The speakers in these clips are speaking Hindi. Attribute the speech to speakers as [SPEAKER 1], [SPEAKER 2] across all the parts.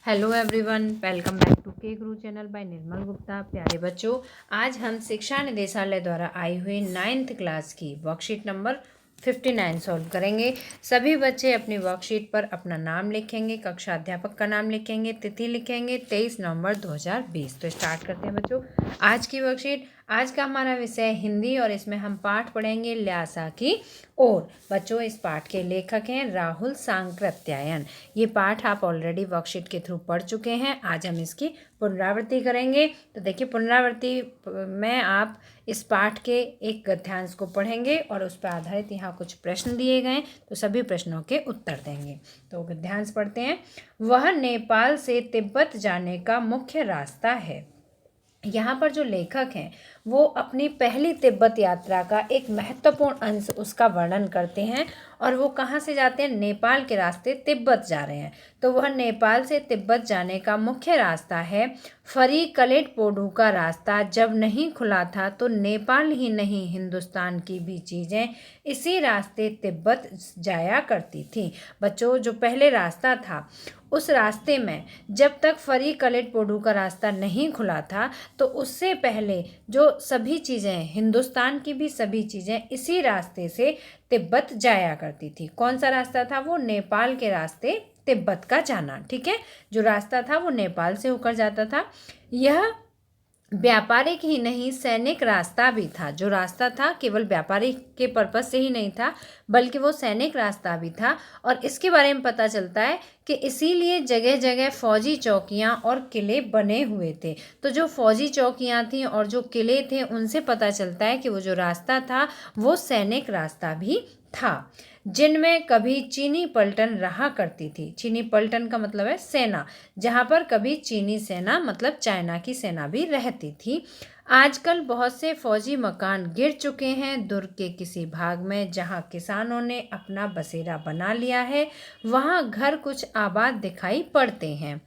[SPEAKER 1] Hello everyone, welcome back to K Guru channel bye निर्मल गुप्ता। प्यारे बच्चों, आज हम शिक्षा निदेशालय द्वारा आई हुई 9th क्लास की वर्कशीट नंबर 59 सॉल्व करेंगे। सभी बच्चे अपनी वर्कशीट पर अपना नाम लिखेंगे, कक्षा अध्यापक का नाम लिखेंगे, तिथि लिखेंगे 23 नवंबर 2020। तो स्टार्ट करते हैं बच्चों आज की वर्कशीट। आज का हमारा विषय है हिंदी और इसमें हम पाठ पढ़ेंगे ल्यासा की ओर। बच्चों, इस पाठ के लेखक हैं राहुल सांकृत्यायन। ये पाठ आप ऑलरेडी वर्कशीट के थ्रू पढ़ चुके हैं। आज हम इसकी पुनरावृत्ति करेंगे। तो देखिए, पुनरावृत्ति में आप इस पाठ के एक गद्यांश को पढ़ेंगे और उस पर आधारित यहाँ कुछ प्रश्न दिए गए, तो सभी प्रश्नों के उत्तर देंगे। तो गद्यांश पढ़ते हैं। वह नेपाल से तिब्बत जाने का मुख्य रास्ता है। यहाँ पर जो लेखक हैं वो अपनी पहली तिब्बत यात्रा का एक महत्वपूर्ण अंश उसका वर्णन करते हैं और वो कहाँ से जाते हैं? नेपाल के रास्ते तिब्बत जा रहे हैं। तो वह नेपाल से तिब्बत जाने का मुख्य रास्ता है। फरीकलेट पोडू का रास्ता जब नहीं खुला था तो नेपाल ही नहीं हिंदुस्तान की भी चीज़ें इसी रास्ते तिब्बत जाया करती थी। बच्चों, जो पहले रास्ता था उस रास्ते में जब तक फरीकलेट पोडू का रास्ता नहीं खुला था तो उससे पहले जो सभी चीज़ें, हिंदुस्तान की भी सभी चीज़ें इसी रास्ते से तिब्बत जाया करती थी। कौन सा रास्ता था वो? नेपाल के रास्ते तिब्बत का जाना। ठीक है, जो रास्ता था वो नेपाल से होकर जाता था। यह व्यापारिक ही नहीं सैनिक रास्ता भी था। जो रास्ता था केवल व्यापारिक के पर्पज से ही नहीं था बल्कि वो सैनिक रास्ता भी था। और इसके बारे में पता चलता है कि इसीलिए जगह जगह फौजी चौकियां और किले बने हुए थे। तो जो फौजी चौकियां थी और जो किले थे उनसे पता चलता है कि वो जो रास्ता था वो सैनिक रास्ता भी था, जिनमें कभी चीनी पलटन रहा करती थी। चीनी पलटन का मतलब है सेना, जहाँ पर कभी चीनी सेना मतलब चाइना की सेना भी रहती थी। आजकल बहुत से फौजी मकान गिर चुके हैं। दुर्ग के किसी भाग में जहाँ किसानों ने अपना बसेरा बना लिया है वहाँ घर कुछ आबाद दिखाई पड़ते हैं।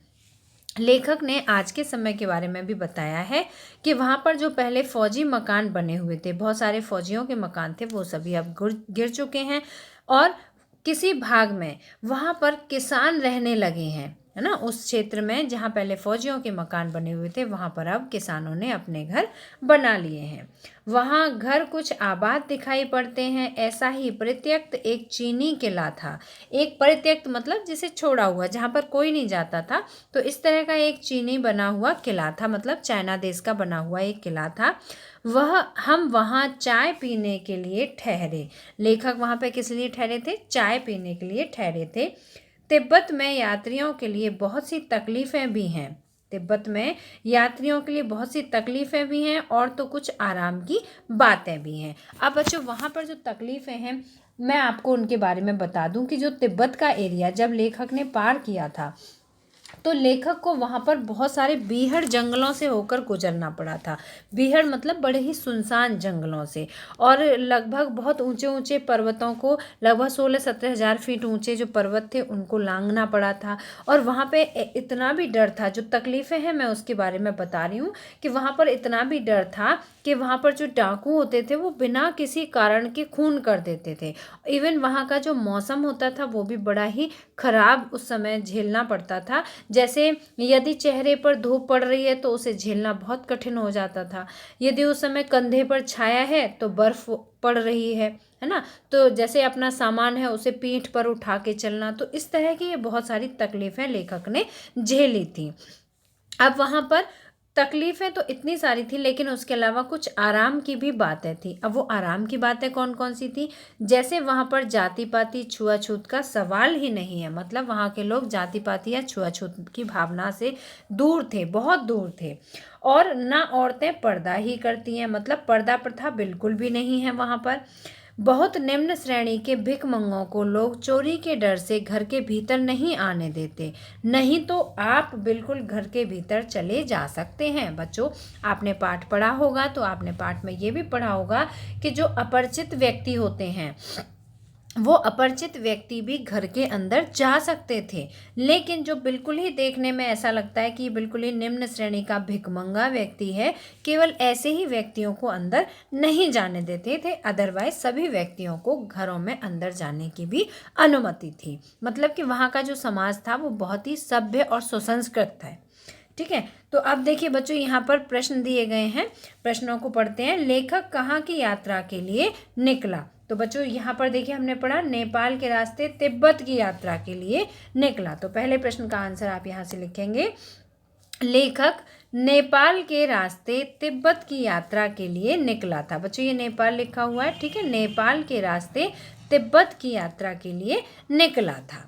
[SPEAKER 1] लेखक ने आज के समय के बारे में भी बताया है कि वहाँ पर जो पहले फौजी मकान बने हुए थे, बहुत सारे फौजियों के मकान थे, वो सभी अब गिर चुके हैं और किसी भाग में वहाँ पर किसान रहने लगे हैं, है ना। उस क्षेत्र में जहाँ पहले फौजियों के मकान बने हुए थे वहाँ पर अब किसानों ने अपने घर बना लिए हैं। वहाँ घर कुछ आबाद दिखाई पड़ते हैं। ऐसा ही परित्यक्त एक चीनी किला था। एक परित्यक्त मतलब जिसे छोड़ा हुआ, जहाँ पर कोई नहीं जाता था, तो इस तरह का एक चीनी बना हुआ किला था, मतलब चाइना देश का बना हुआ एक किला था। हम वहाँ चाय पीने के लिए ठहरे। लेखक वहाँ पे किस लिए ठहरे थे? चाय पीने के लिए ठहरे थे। तिब्बत में यात्रियों के लिए बहुत सी तकलीफ़ें भी हैं। तिब्बत में यात्रियों के लिए बहुत सी तकलीफ़ें भी हैं और तो कुछ आराम की बातें भी हैं। अब बच्चों, वहाँ पर जो तकलीफ़ें हैं मैं आपको उनके बारे में बता दूं कि जो तिब्बत का एरिया जब लेखक ने पार किया था तो लेखक को वहाँ पर बहुत सारे बीहड़ जंगलों से होकर गुजरना पड़ा था। बीहड़ मतलब बड़े ही सुनसान जंगलों से, और लगभग बहुत ऊंचे ऊंचे पर्वतों को, लगभग 16-17 हज़ार फीट ऊंचे जो पर्वत थे उनको लांघना पड़ा था। और वहाँ पे इतना भी डर था, जो तकलीफ़ें हैं मैं उसके बारे में बता रही हूँ कि वहाँ पर इतना भी डर था कि वहाँ पर जो डाकू होते थे वो बिना किसी कारण के खून कर देते थे। इवन वहाँ का जो मौसम होता था वो भी बड़ा ही खराब उस समय झेलना पड़ता था। जैसे यदि चेहरे पर धूप पड़ रही है तो उसे झेलना बहुत कठिन हो जाता था। यदि उस समय कंधे पर छाया है तो बर्फ पड़ रही है ना, तो जैसे अपना सामान है उसे पीठ पर उठा के चलना। तो इस तरह की ये बहुत सारी तकलीफ़ें लेखक ने झेली थी। अब वहाँ पर तकलीफ़ें तो इतनी सारी थी, लेकिन उसके अलावा कुछ आराम की भी बातें थी। अब वो आराम की बातें कौन कौन सी थी? जैसे वहाँ पर जाति पाति छुआछूत का सवाल ही नहीं है। मतलब वहाँ के लोग जाति पाति या छुआछूत की भावना से दूर थे, बहुत दूर थे। और ना औरतें पर्दा ही करती हैं, मतलब पर्दा प्रथा बिल्कुल भी नहीं है वहाँ पर। बहुत निम्न श्रेणी के भिखमंगों को लोग चोरी के डर से घर के भीतर नहीं आने देते, नहीं तो आप बिल्कुल घर के भीतर चले जा सकते हैं। बच्चों, आपने पाठ पढ़ा होगा तो आपने पाठ में ये भी पढ़ा होगा कि जो अपरिचित व्यक्ति होते हैं वो अपरिचित व्यक्ति भी घर के अंदर जा सकते थे, लेकिन जो बिल्कुल ही देखने में ऐसा लगता है कि बिल्कुल ही निम्न श्रेणी का भिखमंगा व्यक्ति है, केवल ऐसे ही व्यक्तियों को अंदर नहीं जाने देते थे। अदरवाइज सभी व्यक्तियों को घरों में अंदर जाने की भी अनुमति थी। मतलब कि वहाँ का जो समाज था वो बहुत ही सभ्य और सुसंस्कृत था। ठीक है, तो अब देखिए बच्चों, यहाँ पर प्रश्न दिए गए हैं, प्रश्नों को पढ़ते हैं। लेखक कहाँ की यात्रा के लिए निकला? तो बच्चों यहाँ पर देखिए हमने पढ़ा नेपाल के रास्ते तिब्बत की यात्रा के लिए निकला। तो पहले प्रश्न का आंसर आप यहाँ से लिखेंगे, लेखक नेपाल के रास्ते तिब्बत की यात्रा के लिए निकला था। बच्चों ये नेपाल लिखा हुआ है, ठीक है, नेपाल के रास्ते तिब्बत की यात्रा के लिए निकला था।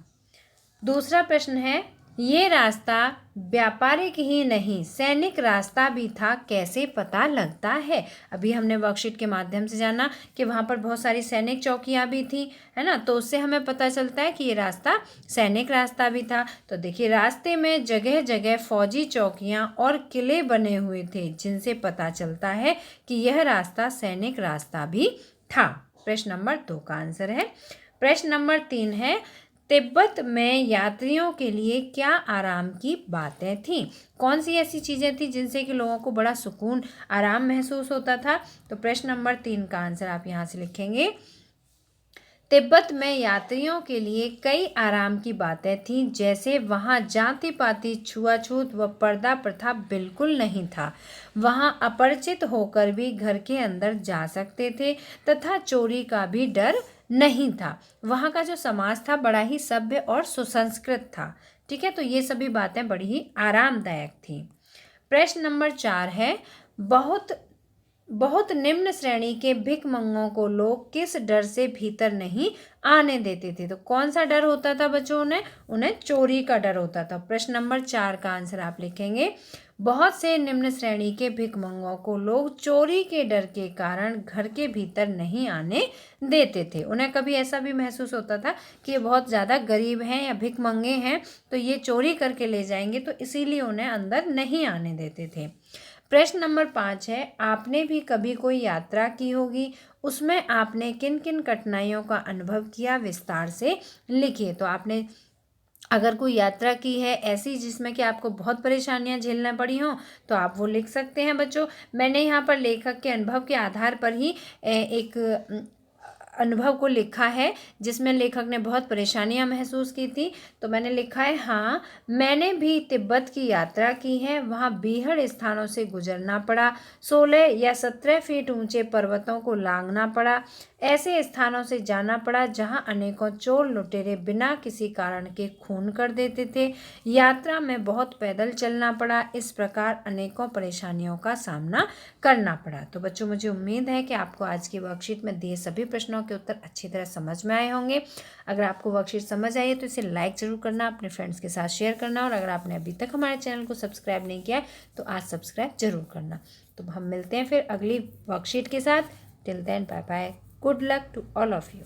[SPEAKER 1] दूसरा प्रश्न है, ये रास्ता व्यापारिक ही नहीं सैनिक रास्ता भी था, कैसे पता लगता है? अभी हमने वर्कशीट के माध्यम से जाना कि वहाँ पर बहुत सारी सैनिक चौकियाँ भी थी, है ना, तो उससे हमें पता चलता है कि ये रास्ता सैनिक रास्ता भी था। तो देखिए रास्ते में जगह जगह फौजी चौकियाँ और किले बने हुए थे, जिनसे पता चलता है कि यह रास्ता सैनिक रास्ता भी था। प्रश्न नंबर 2 का आंसर है। प्रश्न नंबर 3 है, तिब्बत में यात्रियों के लिए क्या आराम की बातें थीं? कौन सी ऐसी चीज़ें थी जिनसे कि लोगों को बड़ा सुकून आराम महसूस होता था? तो प्रश्न नंबर 3 का आंसर आप यहाँ से लिखेंगे, तिब्बत में यात्रियों के लिए कई आराम की बातें थीं, जैसे वहाँ जाति पाति छुआछूत व पर्दा प्रथा बिल्कुल नहीं था। वहाँ अपरिचित होकर भी घर के अंदर जा सकते थे तथा चोरी का भी डर नहीं था। वहाँ का जो समाज था बड़ा ही सभ्य और सुसंस्कृत था। ठीक है, तो ये सभी बातें बड़ी ही आरामदायक थी। प्रश्न नंबर 4 है, बहुत निम्न श्रेणी के भिखमंगों को लोग किस डर से भीतर नहीं आने देते थे? तो कौन सा डर होता था बच्चों? उन्हें चोरी का डर होता था। प्रश्न नंबर 4 का आंसर आप लिखेंगे, बहुत से निम्न श्रेणी के भिखमंगों को लोग चोरी के डर के कारण घर के भीतर नहीं आने देते थे। उन्हें कभी ऐसा भी महसूस होता था कि ये बहुत ज़्यादा गरीब हैं या भिखमंगे हैं, तो ये चोरी करके ले जाएंगे, तो इसीलिए उन्हें अंदर नहीं आने देते थे। प्रश्न नंबर 5 है, आपने भी कभी कोई यात्रा की होगी, उसमें आपने किन किन कठिनाइयों का अनुभव किया, विस्तार से लिखिए। तो आपने अगर कोई यात्रा की है ऐसी जिसमें कि आपको बहुत परेशानियां झेलना पड़ी हों, तो आप वो लिख सकते हैं बच्चों। मैंने यहाँ पर लेखक के अनुभव के आधार पर ही एक अनुभव को लिखा है जिसमें लेखक ने बहुत परेशानियां महसूस की थी। तो मैंने लिखा है, हाँ मैंने भी तिब्बत की यात्रा की है, वहाँ बीहड़ स्थानों से गुजरना पड़ा, 16 या 17 फीट ऊंचे पर्वतों को लांघना पड़ा, ऐसे स्थानों से जाना पड़ा जहाँ अनेकों चोर लुटेरे बिना किसी कारण के खून कर देते थे, यात्रा में बहुत पैदल चलना पड़ा, इस प्रकार अनेकों परेशानियों का सामना करना पड़ा। तो बच्चों मुझे उम्मीद है कि आपको आज की वर्कशीट में दिए सभी प्रश्नों के उत्तर अच्छी तरह समझ में आए होंगे। अगर आपको वर्कशीट समझ आई है तो इसे लाइक ज़रूर करना, अपने फ्रेंड्स के साथ शेयर करना, और अगर आपने अभी तक हमारे चैनल को सब्सक्राइब नहीं किया है तो आज सब्सक्राइब जरूर करना। तो हम मिलते हैं फिर अगली वर्कशीट के साथ। Till then bye bye, good luck to all of you.